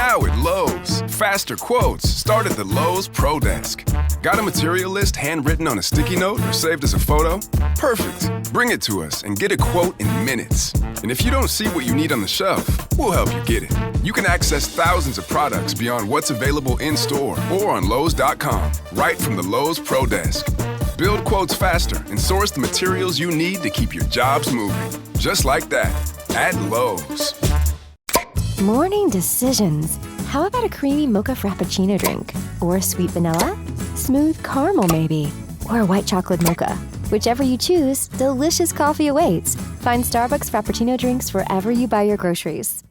Now at Lowe's, faster quotes start at the Lowe's Pro Desk. Got a material list handwritten on a sticky note or saved as a photo? Perfect. Bring it to us and get a quote in minutes. And if you don't see what you need on the shelf, we'll help you get it. You can access thousands of products beyond what's available in-store or on Lowes.com, right from the Lowe's Pro Desk. Build quotes faster and source the materials you need to keep your jobs moving. Just like that, at Lowe's. Morning decisions. How about a creamy mocha frappuccino drink? Or sweet vanilla? Smooth caramel maybe? Or a white chocolate mocha? Whichever you choose, delicious coffee awaits. Find Starbucks Frappuccino drinks wherever you buy your groceries.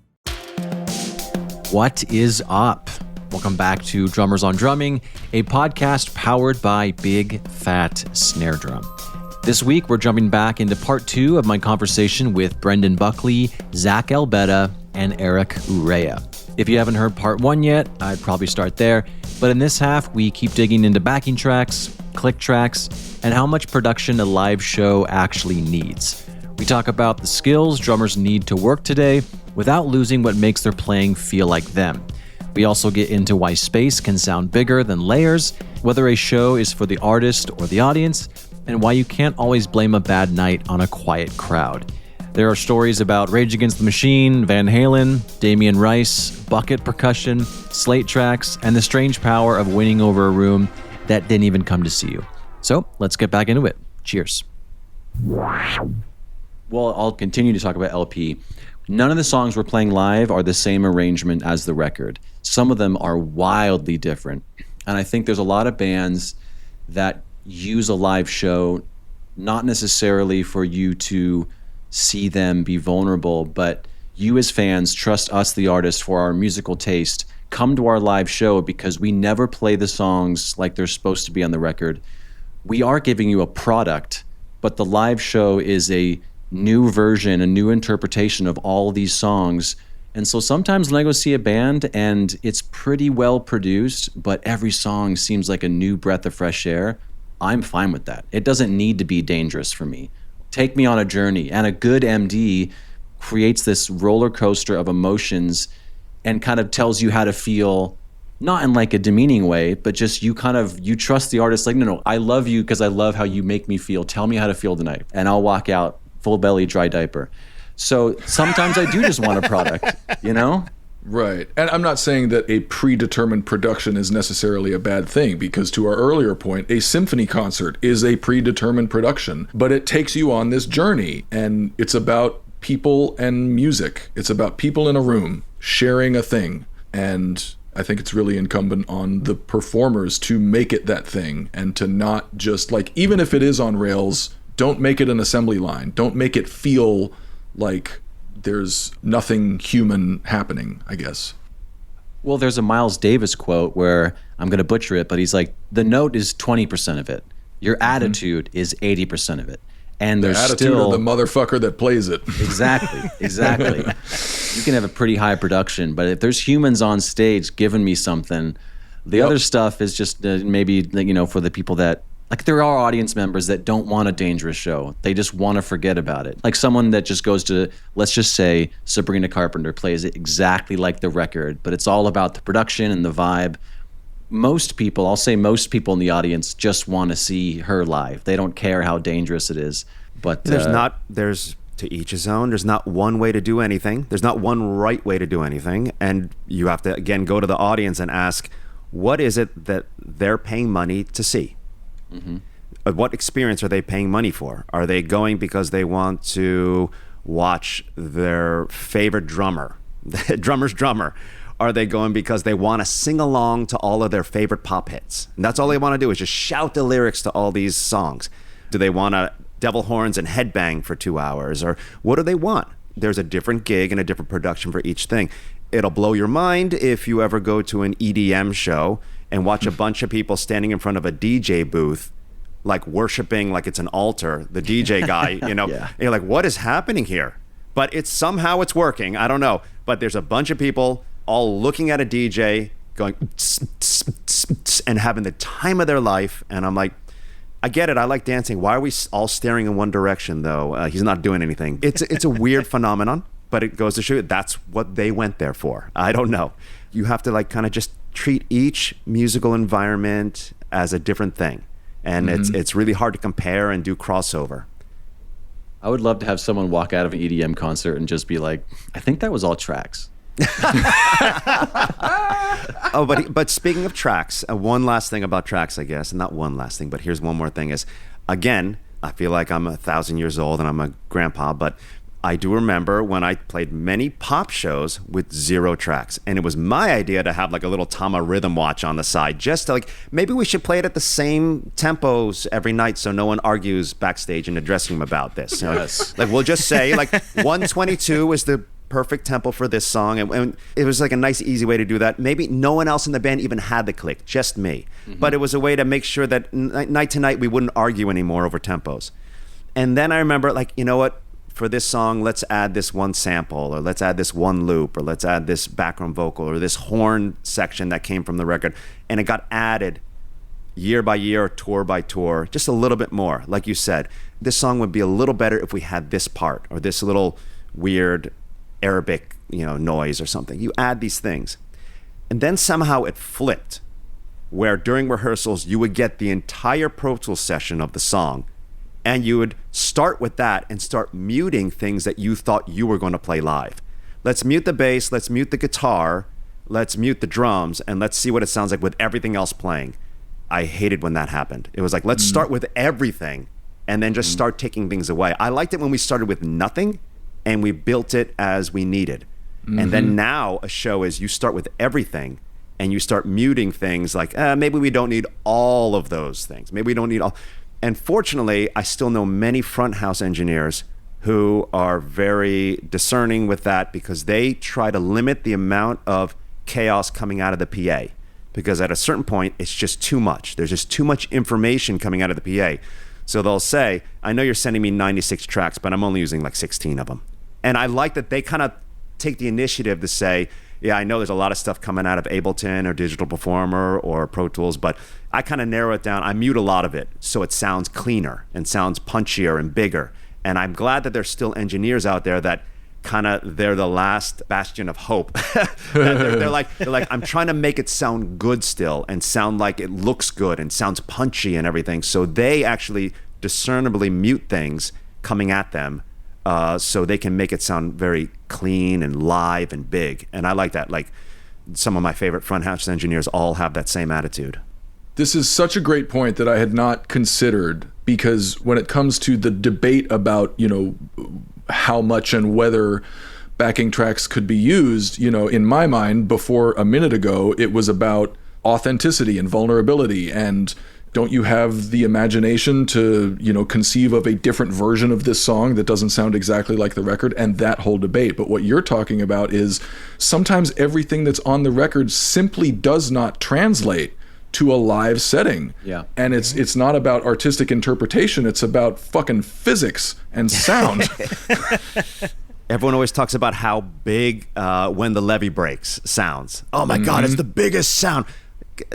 What is up? Welcome back to Drummers on Drumming, a podcast powered by Big Fat Snare Drum. This week, we're jumping back into part 2 of my conversation with Brendan Buckley, Zack Albetta, and Eric Urrea. If you haven't heard part 1 yet, I'd probably start there. But in this half, we keep digging into backing tracks, click tracks, and how much production a live show actually needs. We talk about the skills drummers need to work today without losing what makes their playing feel like them. We also get into why space can sound bigger than layers, whether a show is for the artist or the audience, and why you can't always blame a bad night on a quiet crowd. There are stories about Rage Against the Machine, Van Halen, Damien Rice, bucket percussion, slate tracks, and the strange power of winning over a room that didn't even come to see you. So let's get back into it. Cheers. Well, I'll continue to talk about LP. None of the songs we're playing live are the same arrangement as the record. Some of them are wildly different. And I think there's a lot of bands that use a live show, not necessarily for you to see them be vulnerable, but you as fans trust us, the artists, for our musical taste. Come to our live show because we never play the songs like they're supposed to be on the record. We are giving you a product, but the live show is a new version, a new interpretation of all these songs. And so sometimes when I go see a band and it's pretty well produced, but every song seems like a new breath of fresh air, I'm fine with that. It doesn't need to be dangerous for me. Take me on a journey. And a good MD creates this roller coaster of emotions and kind of tells you how to feel, not in like a demeaning way, but just you trust the artist. Like, no, I love you because I love how you make me feel. Tell me how to feel tonight. And I'll walk out full belly, dry diaper. So sometimes I do just want a product, you know? Right. And I'm not saying that a predetermined production is necessarily a bad thing, because to our earlier point, a symphony concert is a predetermined production, but it takes you on this journey, and it's about people and music. It's about people in a room sharing a thing. And I think it's really incumbent on the performers to make it that thing, and to not just, like, even if it is on rails, don't make it an assembly line. Don't make it feel like there's nothing human happening, I guess. Well, there's a Miles Davis quote where I'm going to butcher it, but he's like, the note is 20% of it. Your attitude is 80% of it. And there's attitude still of the motherfucker that plays it. Exactly. You can have a pretty high production, but if there's humans on stage giving me something, the other stuff is just maybe, for the people that, like, there are audience members that don't want a dangerous show. They just want to forget about it. Like someone that just goes to, let's just say, Sabrina Carpenter plays it exactly like the record, but it's all about the production and the vibe. Most people in the audience just want to see her live. They don't care how dangerous it is. But there's to each his own. There's not one way to do anything. There's not one right way to do anything. And you have to, again, go to the audience and ask, what is it that they're paying money to see? Mm-hmm. What experience are they paying money for? Are they going because they want to watch their favorite drummer, the drummer's drummer? Are they going because they want to sing along to all of their favorite pop hits? And that's all they want to do, is just shout the lyrics to all these songs. Do they want to devil horns and headbang for 2 hours? Or what do they want? There's a different gig and a different production for each thing. It'll blow your mind if you ever go to an EDM show and watch a bunch of people standing in front of a DJ booth, like worshiping like it's an altar, the DJ guy, Yeah. And you're like, what is happening here? But somehow it's working. I don't know. But there's a bunch of people all looking at a DJ going and having the time of their life. And I'm like, I get it. I like dancing. Why are we all staring in one direction, though? He's not doing anything. It's a weird phenomenon. But it goes to show you that's what they went there for. I don't know. You have to like kind of just treat each musical environment as a different thing. And it's really hard to compare and do crossover. I would love to have someone walk out of an EDM concert and just be like, I think that was all tracks. Oh, but speaking of tracks, one last thing about tracks, I guess. Not one last thing, but here's one more thing is, again, I feel like I'm 1,000 years old and I'm a grandpa, but I do remember when I played many pop shows with 0 tracks, and it was my idea to have like a little Tama rhythm watch on the side, just to like, maybe we should play it at the same tempos every night so no one argues backstage in the dressing room about this. You know? Yes. Like we'll just say like 122 is the perfect tempo for this song, and it was like a nice easy way to do that. Maybe no one else in the band even had the click, just me. But it was a way to make sure that night to night we wouldn't argue anymore over tempos. And then I remember like, you know what, for this song, let's add this one sample, or let's add this one loop, or let's add this background vocal, or this horn section that came from the record. And it got added year by year, tour by tour, just a little bit more. Like you said, this song would be a little better if we had this part, or this little weird Arabic, noise or something. You add these things. And then somehow it flipped, where during rehearsals, you would get the entire Pro Tools session of the song, and you would start with that and start muting things that you thought you were going to play live. Let's mute the bass, let's mute the guitar, let's mute the drums, and let's see what it sounds like with everything else playing. I hated when that happened. It was like, let's start with everything and then just start taking things away. I liked it when we started with nothing and we built it as we needed. And then now a show is you start with everything and you start muting things like, maybe we don't need all of those things. Maybe we don't need all. And fortunately, I still know many front house engineers who are very discerning with that, because they try to limit the amount of chaos coming out of the PA. Because at a certain point, it's just too much. There's just too much information coming out of the PA. So they'll say, I know you're sending me 96 tracks, but I'm only using like 16 of them. And I like that they kind of take the initiative to say, yeah, I know there's a lot of stuff coming out of Ableton or Digital Performer or Pro Tools, but I kind of narrow it down. I mute a lot of it so it sounds cleaner and sounds punchier and bigger. And I'm glad that there's still engineers out there that they're the last bastion of hope. they're like, I'm trying to make it sound good still and sound like it looks good and sounds punchy and everything. So they actually discernibly mute things coming at them, so they can make it sound very clean and live and big. And I like that. Like, some of my favorite front house engineers all have that same attitude. This is such a great point that I had not considered, because when it comes to the debate about, how much and whether backing tracks could be used, in my mind, before a minute ago, it was about authenticity and vulnerability. And don't you have the imagination to, conceive of a different version of this song that doesn't sound exactly like the record, and that whole debate. But what you're talking about is sometimes everything that's on the record simply does not translate to a live setting. Yeah. And it's not about artistic interpretation, it's about fucking physics and sound. Everyone always talks about how big When the Levee Breaks sounds. Oh my God, it's the biggest sound.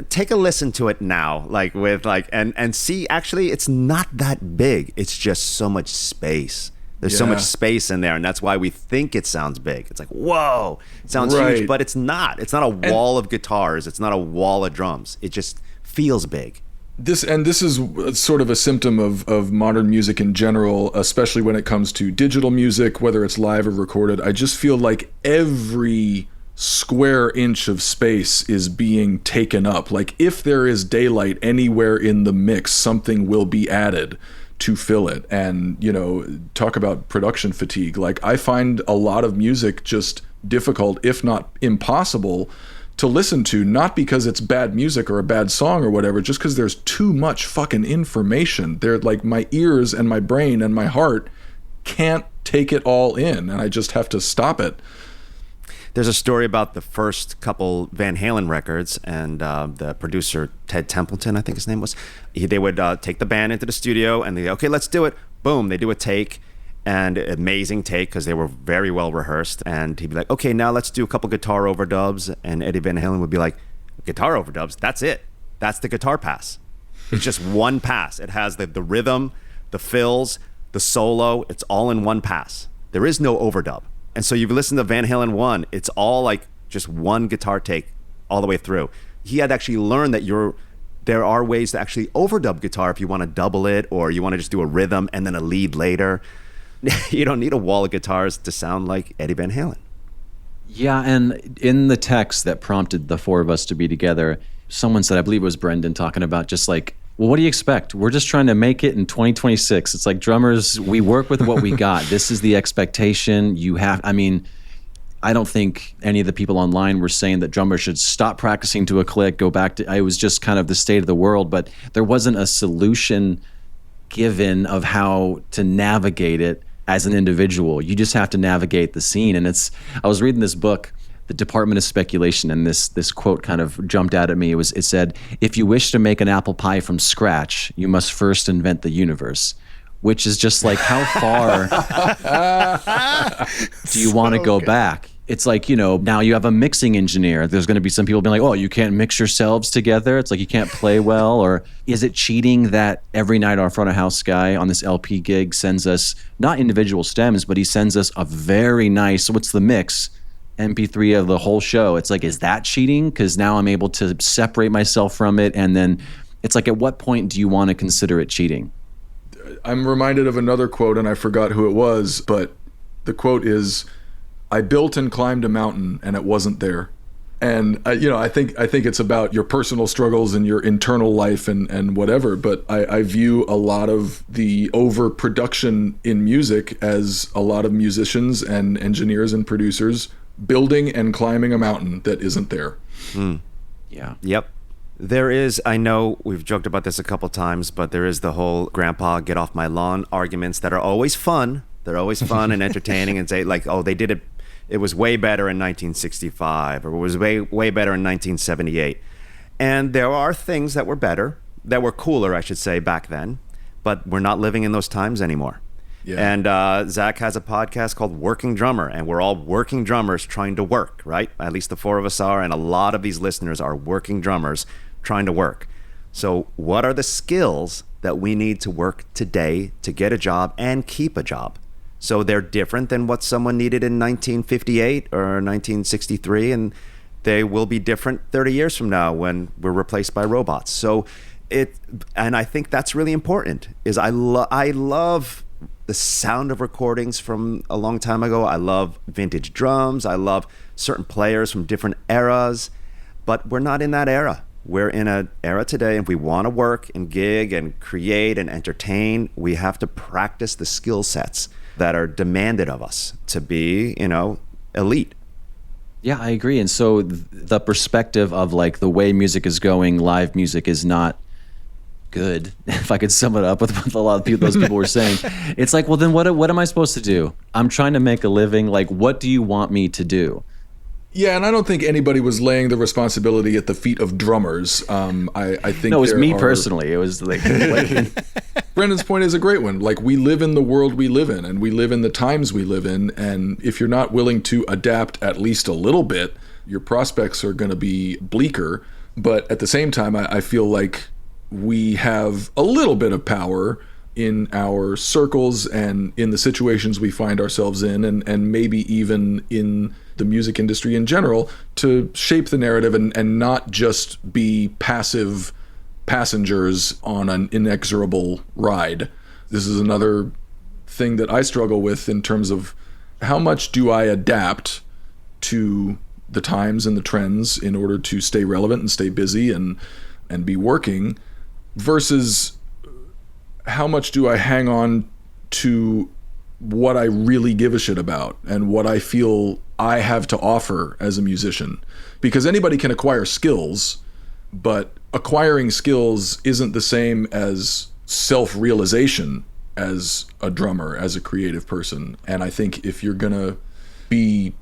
Take a listen to it now, and see, actually, it's not that big. It's just so much space. There's so much space in there, and that's why we think it sounds big. It's like, whoa, it sounds huge, but it's not. It's not a wall of guitars. It's not a wall of drums. It just feels big. This is sort of a symptom of modern music in general, especially when it comes to digital music, whether it's live or recorded. I just feel like every square inch of space is being taken up. Like, if there is daylight anywhere in the mix, something will be added to fill it. And, talk about production fatigue. Like, I find a lot of music just difficult, if not impossible, to listen to, not because it's bad music or a bad song or whatever, just because there's too much fucking information. They're like, my ears and my brain and my heart can't take it all in, and I just have to stop it. There's a story about the first couple Van Halen records, and the producer, Ted Templeton, I think his name was, they would take the band into the studio and they, okay, let's do it. Boom, they do a take, and amazing take because they were very well rehearsed. And he'd be like, okay, now let's do a couple guitar overdubs. And Eddie Van Halen would be like, guitar overdubs, that's it. That's the guitar pass. It's just one pass. It has the rhythm, the fills, the solo. It's all in one pass. There is no overdub. And so you've listened to Van Halen 1, it's all like just one guitar take all the way through. He had actually learned that there are ways to actually overdub guitar if you want to double it, or you want to just do a rhythm and then a lead later. You don't need a wall of guitars to sound like Eddie Van Halen. Yeah, and in the text that prompted the four of us to be together, someone said, I believe it was Brendan, talking about just like, well, what do you expect? We're just trying to make it in 2026. It's like drummers, we work with what we got. This is the expectation. I don't think any of the people online were saying that drummers should stop practicing to a click, go back to, it was just kind of the state of the world, but there wasn't a solution given of how to navigate it as an individual. You just have to navigate the scene. And I was reading this book, The Department of Speculation, and this quote kind of jumped out at me. It said, if you wish to make an apple pie from scratch, you must first invent the universe. Which is just like, how far do you want to go back? It's like, now you have a mixing engineer. There's going to be some people being like, oh, you can't mix yourselves together. It's like you can't play well. Or is it cheating that every night our front of house guy on this LP gig sends us, not individual stems, but he sends us a very nice, what's the mix? MP3 of the whole show. It's like, is that cheating? Because now I'm able to separate myself from it. And then it's like, at what point do you want to consider it cheating? I'm reminded of another quote, and I forgot who it was, but the quote is, I built and climbed a mountain and it wasn't there. And I think it's about your personal struggles and your internal life and whatever, but I view a lot of the overproduction in music as a lot of musicians and engineers and producers building and climbing a mountain that isn't there. Yeah. Yep. There is, I know we've joked about this a couple times, but there is the whole grandpa get off my lawn arguments that are always fun. They're always fun and entertaining, and say like, oh, they did it. It was way better in 1965, or it was way better in 1978. And there are things that were better, that were cooler, I should say, back then, but we're not living in those times anymore. Yeah. And Zack has a podcast called Working Drummer, and we're all working drummers trying to work, right? At least the four of us are, and a lot of these listeners are working drummers trying to work. So what are the skills that we need to work today to get a job and keep a job? So they're different than what someone needed in 1958 or 1963, and they will be different 30 years from now when we're replaced by robots. So and I think that's really important, is I love the sound of recordings from a long time ago. I love vintage drums. I love certain players from different eras, but we're not in that era. We're in an era today, and if we want to work and gig and create and entertain, we have to practice the skill sets that are demanded of us to be, elite. Yeah, I agree. And so the perspective of like the way music is going, live music is not good. If I could sum it up with what a lot of those people were saying, it's like, well, then what am I supposed to do? I'm trying to make a living. Like, what do you want me to do? Yeah, and I don't think anybody was laying the responsibility at the feet of drummers. I think no, it was me personally. It was like Brendan's point is a great one. Like, we live in the world we live in, and we live in the times we live in. And if you're not willing to adapt at least a little bit, your prospects are going to be bleaker. But at the same time, I feel like we have a little bit of power in our circles and in the situations we find ourselves in, and maybe even in the music industry in general, to shape the narrative and not just be passive passengers on an inexorable ride. This is another thing that I struggle with in terms of how much do I adapt to the times and the trends in order to stay relevant and stay busy and be working, versus how much do I hang on to what I really give a shit about and what I feel I have to offer as a musician. Because anybody can acquire skills, but acquiring skills isn't the same as self-realization as a drummer, as a creative person. And I think if you're gonna be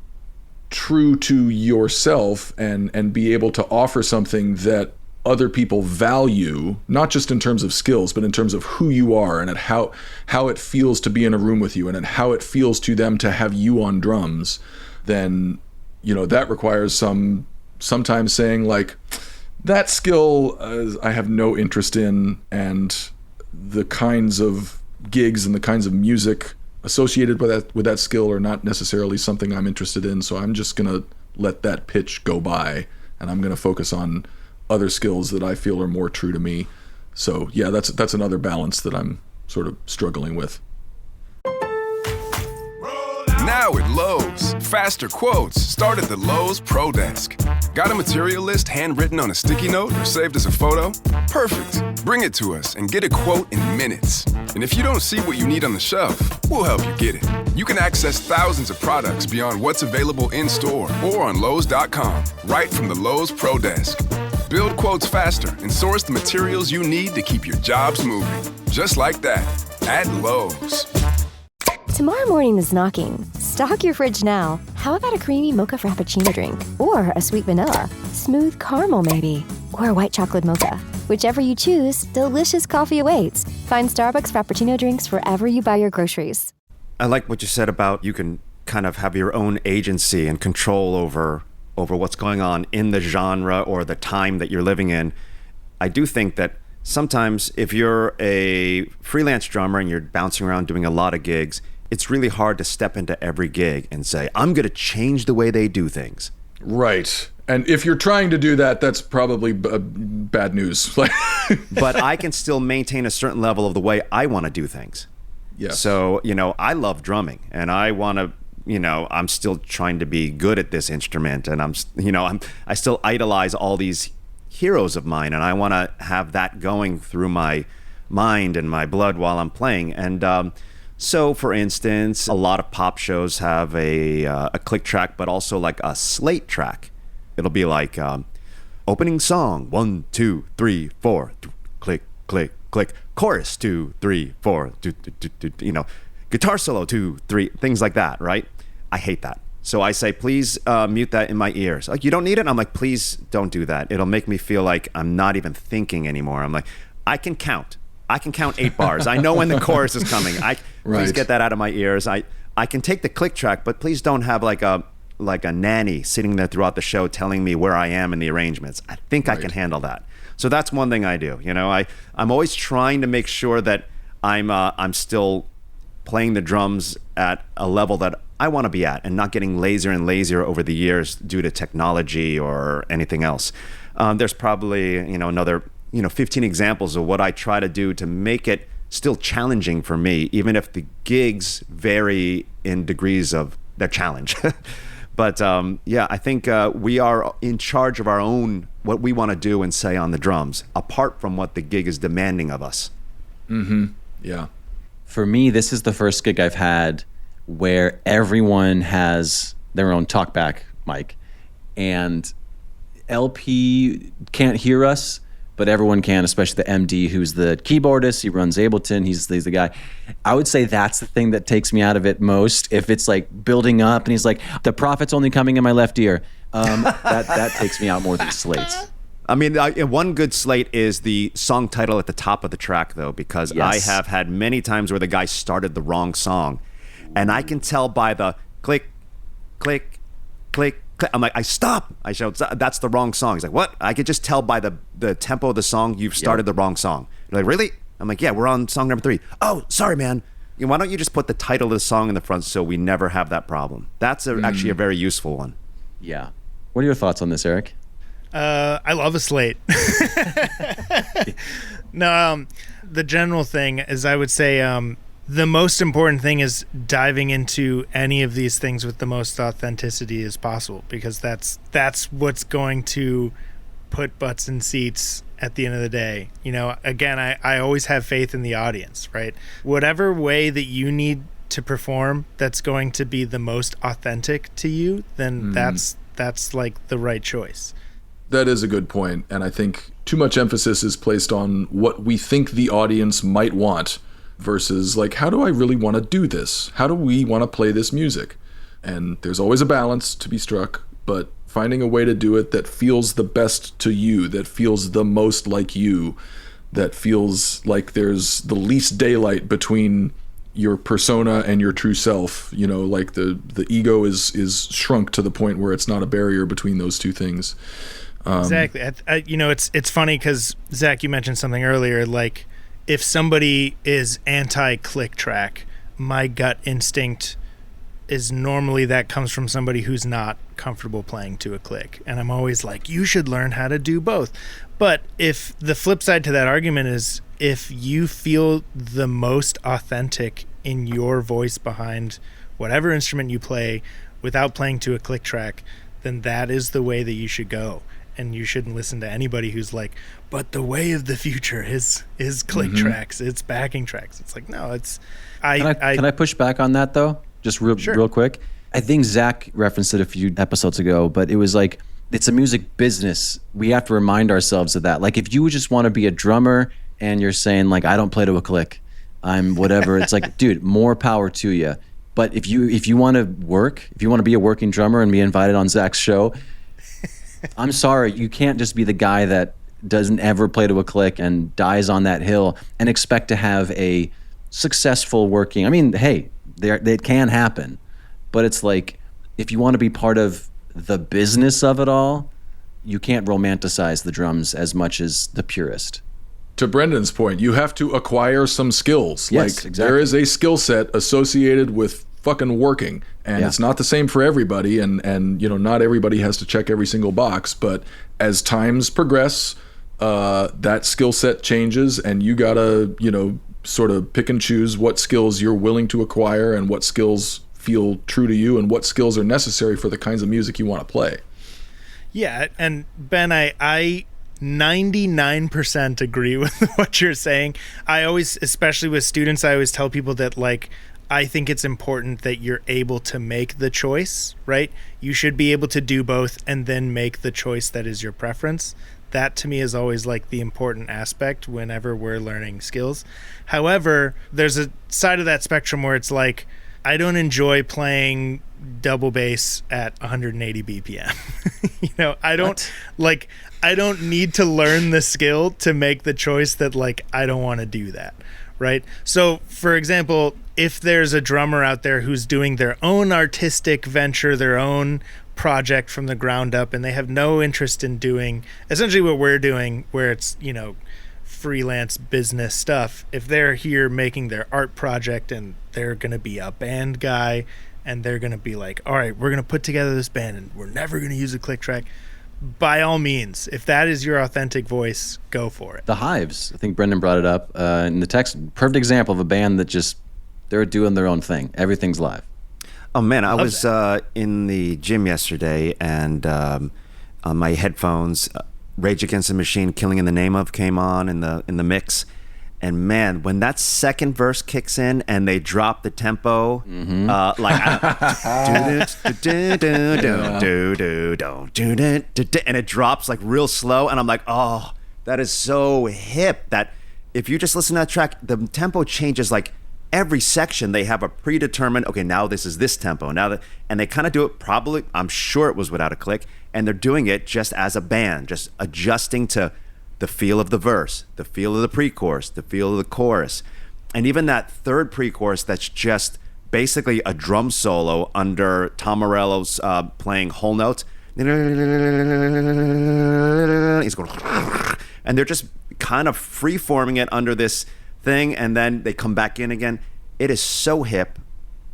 true to yourself and be able to offer something that other people value, not just in terms of skills, but in terms of who you are and at how it feels to be in a room with you and at how it feels to them to have you on drums, then, that requires sometimes saying like, that skill I have no interest in, and the kinds of gigs and the kinds of music associated with that skill are not necessarily something I'm interested in. So I'm just gonna let that pitch go by, and I'm gonna focus on other skills that I feel are more true to me. So yeah, that's another balance that I'm sort of struggling with. Now at Lowe's, faster quotes start at the Lowe's Pro Desk. Got a material list handwritten on a sticky note or saved as a photo? Perfect. Bring it to us and get a quote in minutes. And if you don't see what you need on the shelf, we'll help you get it. You can access thousands of products beyond what's available in store or on Lowes.com, right from the Lowe's Pro Desk. Build quotes faster and source the materials you need to keep your jobs moving. Just like that, at Lowe's. Tomorrow morning is knocking. Stock your fridge now. How about a creamy mocha frappuccino drink? Or a sweet vanilla? Smooth caramel, maybe? Or a white chocolate mocha? Whichever you choose, delicious coffee awaits. Find Starbucks Frappuccino drinks wherever you buy your groceries. I like what you said about you can kind of have your own agency and control over what's going on in the genre or the time that you're living in. I do think that sometimes if you're a freelance drummer and you're bouncing around doing a lot of gigs, it's really hard to step into every gig and say, I'm going to change the way they do things. Right. And if you're trying to do that, that's probably bad news. But I can still maintain a certain level of the way I want to do things. Yes. So, I love drumming and I want to, I'm still trying to be good at this instrument, and I still idolize all these heroes of mine, and I want to have that going through my mind and my blood while I'm playing. And so, for instance, a lot of pop shows have a click track, but also like a slate track. It'll be like opening song 1, 2, 3, 4, click, click, click. Chorus 2, 3, 4, guitar solo 2, 3, things like that, right? I hate that. So I say, please mute that in my ears. Like, you don't need it? I'm like, please don't do that. It'll make me feel like I'm not even thinking anymore. I'm like, I can count 8 bars. I know when the chorus is coming. Please get that out of my ears. I can take the click track, but please don't have like a nanny sitting there throughout the show telling me where I am in the arrangements. I think I can handle that. So that's one thing I do. I'm always trying to make sure that I'm still playing the drums at a level that I want to be at, and not getting lazier and lazier over the years due to technology or anything else. There's probably another 15 examples of what I try to do to make it still challenging for me, even if the gigs vary in degrees of their challenge. But I think we are in charge of our own, what we want to do and say on the drums, apart from what the gig is demanding of us. Mm-hmm. Yeah. For me, this is the first gig I've had where everyone has their own talkback mic, and LP can't hear us, but everyone can, especially the MD, who's the keyboardist. He runs Ableton. He's the guy. I would say that's the thing that takes me out of it most. If it's like building up and he's like, the prophet's only coming in my left ear, that takes me out more than slates. I mean, one good slate is the song title at the top of the track, though, because yes. I have had many times where the guy started the wrong song, and I can tell by the click, click, click, click. I'm like, I shout, that's the wrong song. He's like, what? I could just tell by the tempo of the song, you've started the wrong song. You're like, really? I'm like, yeah, we're on song number 3. Oh, sorry, man. Why don't you just put the title of the song in the front so we never have that problem? That's actually a very useful one. Yeah. What are your thoughts on this, Eric? I love a slate. No, the general thing is, I would say the most important thing is diving into any of these things with the most authenticity as possible, because that's what's going to put butts in seats at the end of the day. Again, I always have faith in the audience, right? Whatever way that you need to perform that's going to be the most authentic to you, then that's like the right choice. That is a good point, and I think too much emphasis is placed on what we think the audience might want versus like, how do I really want to do this? How do we want to play this music? And there's always a balance to be struck, but finding a way to do it that feels the best to you, that feels the most like you, that feels like there's the least daylight between your persona and your true self, like the ego is shrunk to the point where it's not a barrier between those two things. Exactly. It's funny because, Zach, you mentioned something earlier, like if somebody is anti-click track, my gut instinct is normally that comes from somebody who's not comfortable playing to a click. And I'm always like, you should learn how to do both. But if the flip side to that argument is if you feel the most authentic in your voice behind whatever instrument you play without playing to a click track, then that is the way that you should go. And you shouldn't listen to anybody who's like, but the way of the future is click tracks, it's backing tracks. It's like, no, it's... Can I push back on that, though? Just real quick. I think Zach referenced it a few episodes ago, but it was like, it's a music business. We have to remind ourselves of that. Like, if you just want to be a drummer and you're saying, like, I don't play to a click, I'm whatever, it's like, dude, more power to you. But if you want to work, if you want to be a working drummer and be invited on Zach's show, I'm sorry, you can't just be the guy that doesn't ever play to a click and dies on that hill and expect to have a successful working. I mean, hey, it can happen, but it's like, if you want to be part of the business of it all, you can't romanticize the drums as much as the purist. To Brendan's point, you have to acquire some skills. Yes, exactly. There is a skill set associated with fucking working, and it's not the same for everybody, and you know, not everybody has to check every single box, but as times progress, that skill set changes, and you gotta, you know, sort of pick and choose what skills you're willing to acquire and what skills feel true to you and what skills are necessary for the kinds of music you want to play. Yeah, and Ben, I 99% agree with what you're saying. I always, especially with students, I always tell people that, like, I think it's important that you're able to make the choice, right? You should be able to do both and then make the choice that is your preference. That to me is always like the important aspect whenever we're learning skills. However, there's a side of that spectrum where it's like, I don't enjoy playing double bass at 180 BPM. You know, I don't need to learn the skill to make the choice that, like, I don't want to do that, right? So, for example, if there's a drummer out there who's doing their own artistic venture, their own project from the ground up, and they have no interest in doing essentially what we're doing, where it's, you know, freelance business stuff, if they're here making their art project and they're going to be a band guy and they're going to be like, all right, we're going to put together this band and we're never going to use a click track, by all means, if that is your authentic voice, go for it. The Hives, I think Brendan brought it up in the text. Perfect example of a band that just, they're doing their own thing. Everything's live. Oh man, I was in the gym yesterday, and on my headphones, Rage Against the Machine, "Killing in the Name of" came on in the mix, and man, when that second verse kicks in and they drop the tempo, and it drops like real slow, and I'm like, oh, that is so hip. That if you just listen to that track, the tempo changes like every section. They have a predetermined, okay, now this is this tempo. And they kind of do it, probably, I'm sure it was without a click, and they're doing it just as a band, just adjusting to the feel of the verse, the feel of the pre-chorus, the feel of the chorus. And even that third pre-chorus that's just basically a drum solo under Tom Morello's playing whole notes. He's going, and they're just kind of free-forming it under this thing, and then they come back in again. It is so hip.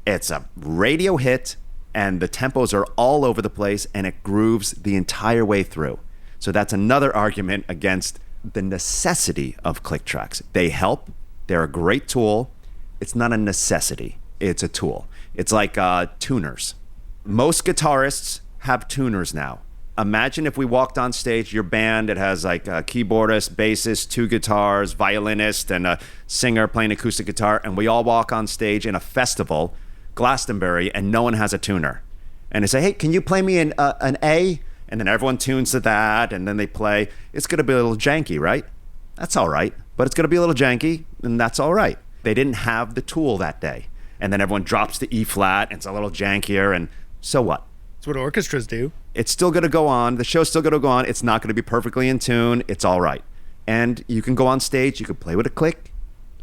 It's a radio hit, and the tempos are all over the place, and it grooves the entire way through. So that's another argument against the necessity of click tracks. They help. They're a great tool. It's not a necessity. It's a tool. It's like tuners. Most guitarists have tuners now. Imagine if we walked on stage, your band, it has like a keyboardist, bassist, 2 guitars, violinist, and a singer playing acoustic guitar, and we all walk on stage in a festival, Glastonbury, and no one has a tuner. And they say, hey, can you play me an A? And then everyone tunes to that, and then they play. It's going to be a little janky, right? That's all right. But it's going to be a little janky, and that's all right. They didn't have the tool that day. And then everyone drops to E flat, and it's a little jankier, and so what? That's what orchestras do. It's still going to go on. The show's still going to go on. It's not going to be perfectly in tune. It's all right. And you can go on stage. You can play with a click,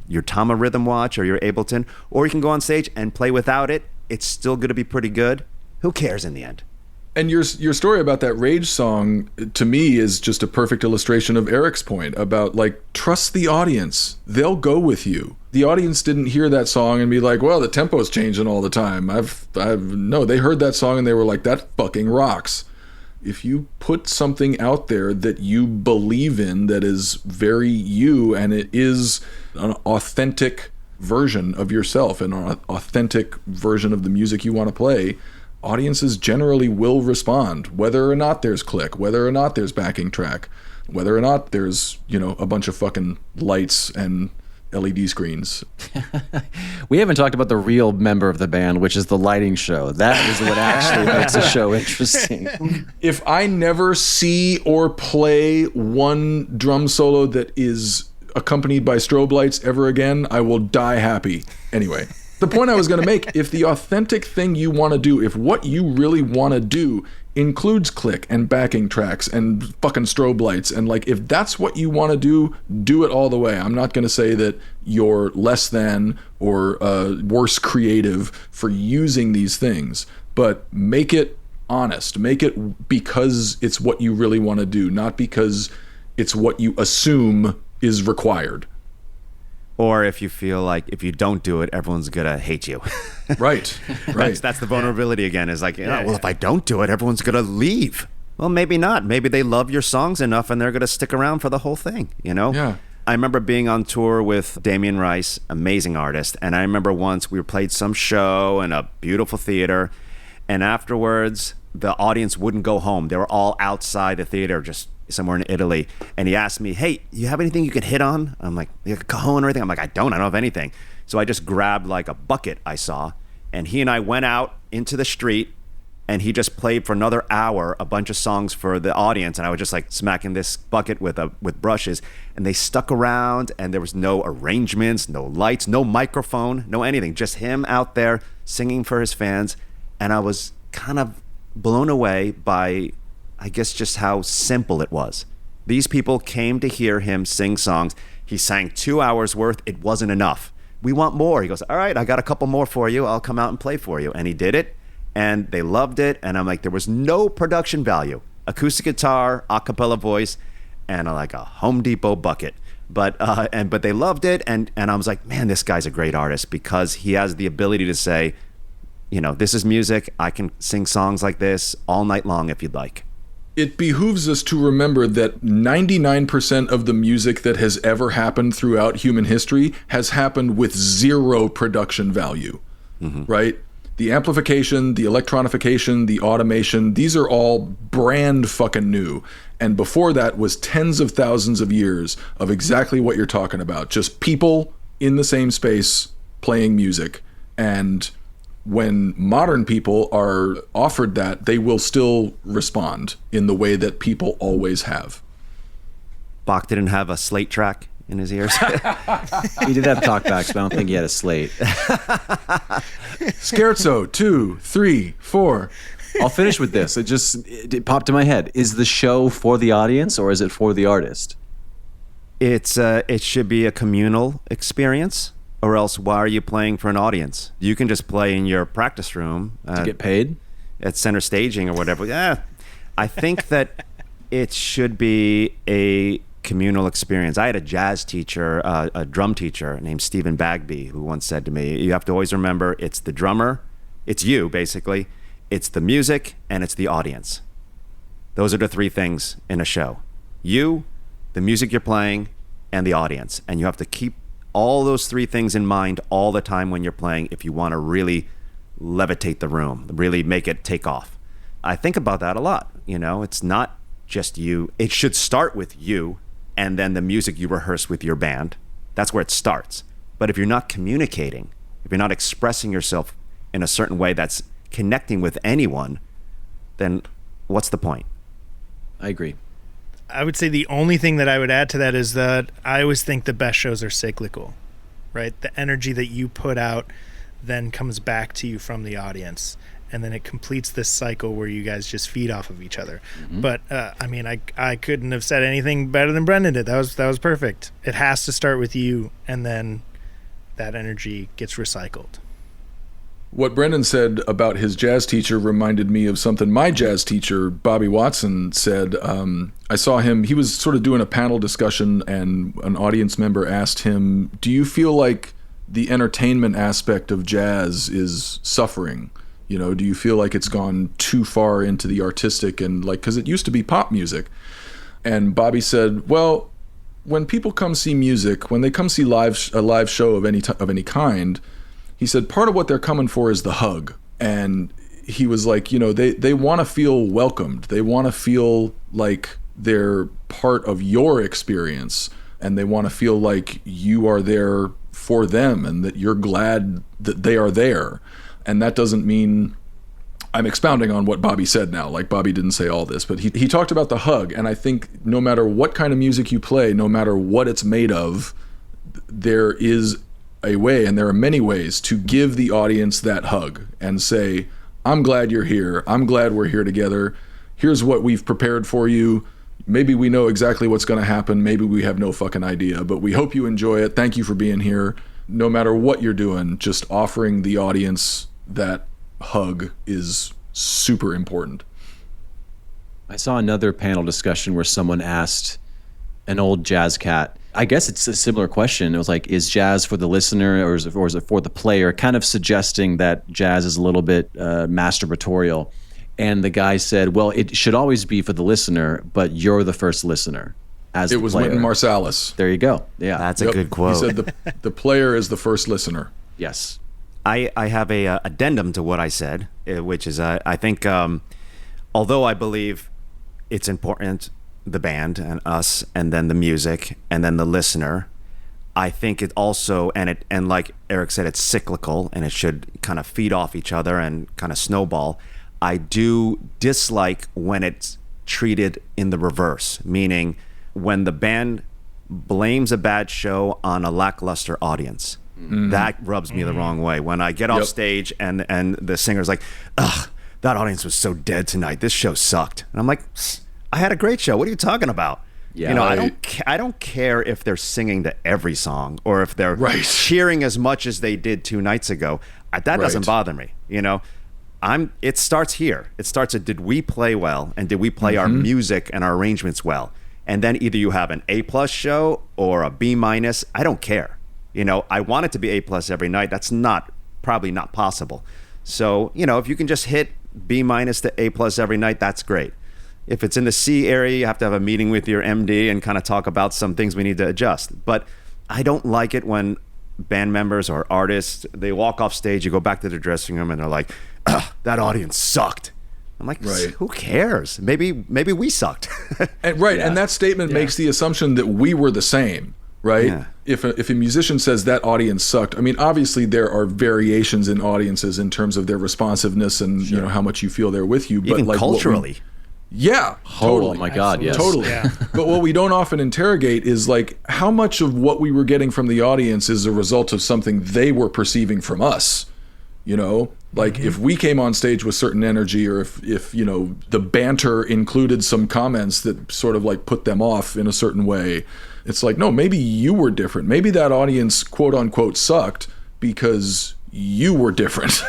your Tama Rhythm Watch or your Ableton, or you can go on stage and play without it. It's still going to be pretty good. Who cares in the end? And your story about that Rage song, to me, is just a perfect illustration of Eric's point about, like, trust the audience. They'll go with you. the audience didn't hear that song and be like, well, the tempo's changing all the time. No, they heard that song and they were like, that fucking rocks. If you put something out there that you believe in, that is very you, and it is an authentic version of yourself and an authentic version of the music you want to play, audiences generally will respond, whether or not there's click, whether or not there's backing track, whether or not there's, a bunch of fucking lights and LED screens. We haven't talked about the real member of the band, which is the lighting show. That is what actually makes a show interesting. If I never see or play one drum solo that is accompanied by strobe lights ever again, I will die happy. Anyway, the point I was going to make, if the authentic thing you want to do, if what you really want to do includes click and backing tracks and fucking strobe lights, and like, if that's what you want to do it all the way. I'm not going to say that you're less than or worse creative for using these things, but make it honest. Make it because it's what you really want to do, not because it's what you assume is required. Or if you feel like if you don't do it, everyone's gonna hate you. Right. That's the vulnerability again. Is like, if I don't do it, everyone's gonna leave. Well, maybe not. Maybe they love your songs enough and they're gonna stick around for the whole thing. Yeah. I remember being on tour with Damien Rice, amazing artist, and I remember once we played some show in a beautiful theater, and afterwards the audience wouldn't go home. They were all outside the theater, just somewhere in Italy, and he asked me, hey, you have anything you could hit on? I'm like, you have cajon or anything? I'm like, I don't have anything. So I just grabbed like a bucket I saw, and he and I went out into the street, and he just played for another hour a bunch of songs for the audience, and I was just like smacking this bucket with brushes, and they stuck around, and there was no arrangements, no lights, no microphone, no anything, just him out there singing for his fans, and I was kind of blown away by, I guess, just how simple it was. These people came to hear him sing songs. He sang 2 hours worth. It wasn't enough. We want more. He goes, all right, I got a couple more for you. I'll come out and play for you. And he did it, and they loved it. And I'm like, there was no production value. Acoustic guitar, a cappella voice, and like a Home Depot bucket. But they loved it, and I was like, man, this guy's a great artist because he has the ability to say, this is music. I can sing songs like this all night long if you'd like. It behooves us to remember that 99% of the music that has ever happened throughout human history has happened with zero production value, right? The amplification, the electronification, the automation, these are all brand fucking new. And before that was tens of thousands of years of exactly what you're talking about. Just people in the same space playing music. And when modern people are offered that, they will still respond in the way that people always have. Bach didn't have a slate track in his ears. He did have talkbacks, but I don't think he had a slate. Scherzo, 2, 3, 4. I'll finish with this. It popped in my head. Is the show for the audience or is it for the artist? It should be a communal experience. Or else, why are you playing for an audience? You can just play in your practice room. To get paid? At center staging or whatever. Yeah. I think that it should be a communal experience. I had a jazz teacher, a drum teacher named Stephen Bagby, who once said to me, you have to always remember it's the drummer, it's you, basically, it's the music, and it's the audience. Those are the three things in a show. You, the music you're playing, and the audience. And you have to keep all those three things in mind all the time when you're playing if you want to really levitate the room, really make it take off. I think about that a lot. It's not just you. It should start with you and then the music you rehearse with your band. That's where it starts. But if you're not communicating, if you're not expressing yourself in a certain way that's connecting with anyone, then what's the point? I agree. I would say the only thing that I would add to that is that I always think the best shows are cyclical, right? The energy that you put out then comes back to you from the audience, and then it completes this cycle where you guys just feed off of each other. But I couldn't have said anything better than Brendan did. That was perfect. It has to start with you, and then that energy gets recycled. What Brendan said about his jazz teacher reminded me of something my jazz teacher, Bobby Watson, said. I saw him, he was sort of doing a panel discussion, and an audience member asked him, do you feel like the entertainment aspect of jazz is suffering? You know, do you feel like it's gone too far into the artistic and like, because it used to be pop music? And Bobby said, well, when people come see music, when they come see a live show of any kind, he said part of what they're coming for is the hug. And he was like, you know, they want to feel welcomed. They want to feel like they're part of your experience, and they want to feel like you are there for them and that you're glad that they are there. And that doesn't mean I'm expounding on what Bobby said now. Like, Bobby didn't say all this, but he talked about the hug. And I think no matter what kind of music you play, no matter what it's made of, there is a way, and there are many ways, to give the audience that hug and say, I'm glad you're here. I'm glad we're here together. Here's what we've prepared for you. Maybe we know exactly what's going to happen. Maybe we have no fucking idea, but we hope you enjoy it. Thank you for being here. No matter what you're doing, just offering the audience that hug is super important. I saw another panel discussion where someone asked an old jazz cat, I guess it's a similar question. It was like, is jazz for the listener or is it for the player? Kind of suggesting that jazz is a little bit masturbatorial. And the guy said, well, it should always be for the listener, but you're the first listener as the player. It was Wynton Marsalis. There you go. Yeah. That's a good quote. He said the player is the first listener. Yes. I have a addendum to what I said, which is I think although I believe it's important, the band and us, and then the music, and then the listener, I think it also, and like Eric said, it's cyclical and it should kind of feed off each other and kind of snowball. I do dislike when it's treated in the reverse, meaning when the band blames a bad show on a lackluster audience. Mm-hmm. That rubs me the wrong way. When I get off stage and the singer's like, ugh, that audience was so dead tonight. This show sucked. And I'm like, I had a great show. What are you talking about? Yeah, you know, I don't care if they're singing to every song or if they're cheering as much as they did 2 nights ago. That doesn't bother me. You know, it starts here. It starts at, did we play well, and did we play our music and our arrangements well? And then either you have an A+ show or a B-. I don't care. You know, I want it to be A+ every night. That's probably not possible. So, you know, if you can just hit B- to A+ every night, that's great. If it's in the C area, you have to have a meeting with your MD and kind of talk about some things we need to adjust. But I don't like it when band members or artists, they walk off stage, you go back to the dressing room and they're like, that audience sucked. I'm like, who cares? Maybe we sucked. And that statement makes the assumption that we were the same, right? Yeah. If a musician says that audience sucked, I mean, obviously there are variations in audiences in terms of their responsiveness and you know how much you feel they're with you. But even like culturally. Totally. Oh my God, yes. Totally. Yeah. But what we don't often interrogate is like how much of what we were getting from the audience is a result of something they were perceiving from us. You know, like if we came on stage with certain energy, or if you know the banter included some comments that sort of like put them off in a certain way, it's like, no, maybe you were different. Maybe that audience, quote unquote, sucked because you were different.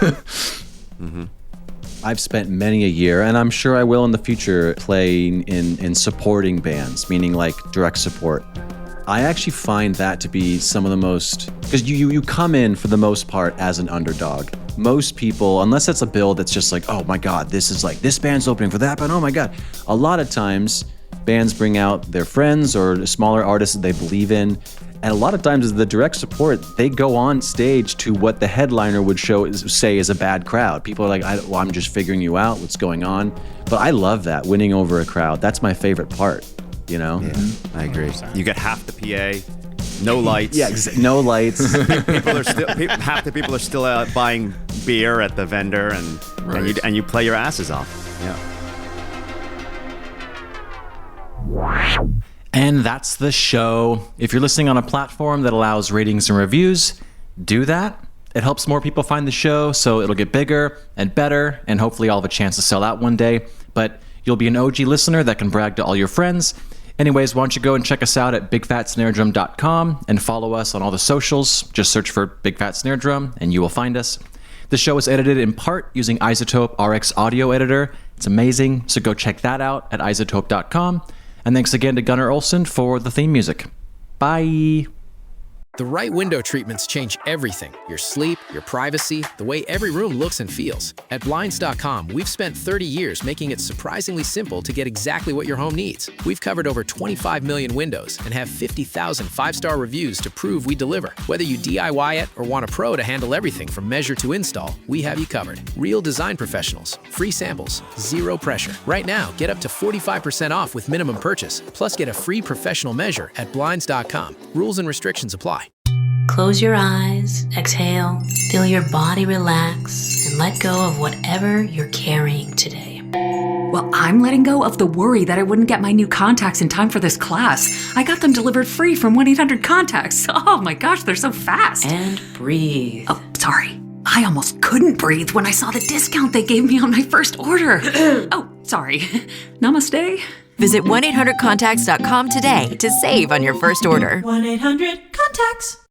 I've spent many a year, and I'm sure I will in the future, playing in supporting bands, meaning like direct support. I actually find that to be some of the most, because you come in for the most part as an underdog. Most people, unless it's a bill that's just like, oh my God, this is like, this band's opening for that band, oh my God. A lot of times, bands bring out their friends or smaller artists that they believe in. And a lot of times as the direct support, they go on stage to what the headliner would say is a bad crowd. People are like, I'm just figuring you out, what's going on. But I love that, winning over a crowd. That's my favorite part, you know? Yeah, I agree. You get half the PA, no lights. No lights. Half the people are still buying beer at the vendor, and you play your asses off. Yeah. And that's the show. If you're listening on a platform that allows ratings and reviews, do that. It helps more people find the show, so it'll get bigger and better, and hopefully I'll have a chance to sell out one day. But you'll be an OG listener that can brag to all your friends. Anyways, why don't you go and check us out at bigfatsnaredrum.com and follow us on all the socials. Just search for Big Fat Snare Drum and you will find us. The show is edited in part using iZotope RX Audio Editor. It's amazing, so go check that out at iZotope.com. And thanks again to Gunnar Olsen for the theme music. Bye. The right window treatments change everything. Your sleep, your privacy, the way every room looks and feels. At Blinds.com, we've spent 30 years making it surprisingly simple to get exactly what your home needs. We've covered over 25 million windows and have 50,000 five-star reviews to prove we deliver. Whether you DIY it or want a pro to handle everything from measure to install, we have you covered. Real design professionals, free samples, zero pressure. Right now, get up to 45% off with minimum purchase, plus get a free professional measure at Blinds.com. Rules and restrictions apply. Close your eyes, exhale, feel your body relax, and let go of whatever you're carrying today. Well, I'm letting go of the worry that I wouldn't get my new contacts in time for this class. I got them delivered free from 1-800-CONTACTS. Oh my gosh, they're so fast. And breathe. Oh, sorry. I almost couldn't breathe when I saw the discount they gave me on my first order. Oh, sorry. Namaste. Visit 1-800-CONTACTS.com today to save on your first order. 1-800-CONTACTS.